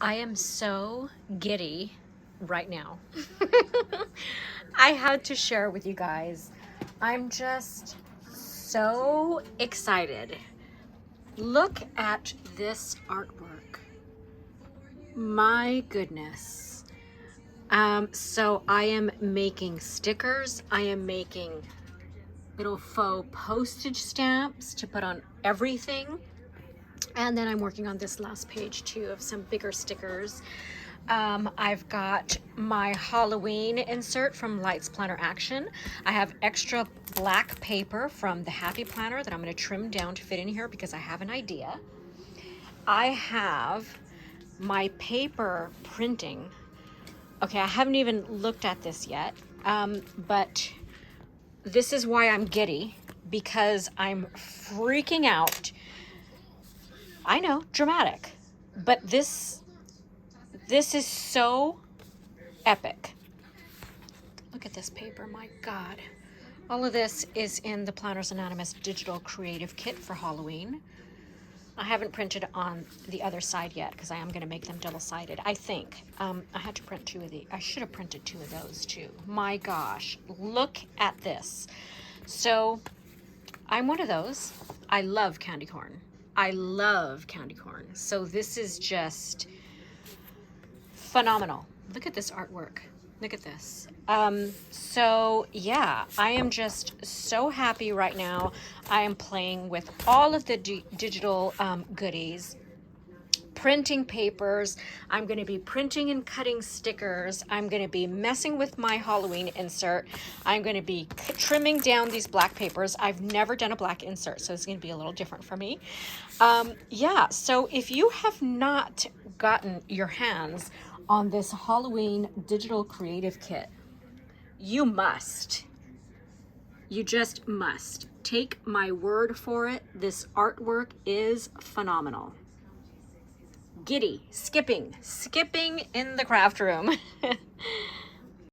I am so giddy right now. I had to share with you guys. I'm just so excited. Look at this artwork. My goodness. So I am making stickers. I am making little faux postage stamps to put on everything. And then I'm working on this last page too of some bigger stickers. I've got my Halloween insert from Lights Planner Action. I have extra black paper from the Happy Planner that I'm going to trim down to fit in here because I have an idea. I have my paper printing. Okay, I haven't even looked at this yet, but this is why I'm giddy, because I'm freaking out. I know, dramatic, but this is so epic. Look at this paper, my God. All of this is in the Planners Anonymous digital creative kit for Halloween. I haven't printed on the other side yet because I am going to make them double-sided, I think. I had to print two of these. I should have printed two of those too. My gosh, look at this. So I'm one of those. I love candy corn. I love candy corn. So this is just phenomenal. Look at this artwork. Look at this. So yeah, I am just so happy right now. I am playing with all of the digital goodies, printing papers. I'm going to be printing and cutting stickers. I'm going to be messing with my Halloween insert. I'm going to be trimming down these black papers. I've never done a black insert, so it's going to be a little different for me. Yeah, so if you have not gotten your hands on this Halloween digital creative kit, you must. You just must. Take my word for it. This artwork is phenomenal. Giddy, skipping in the craft room.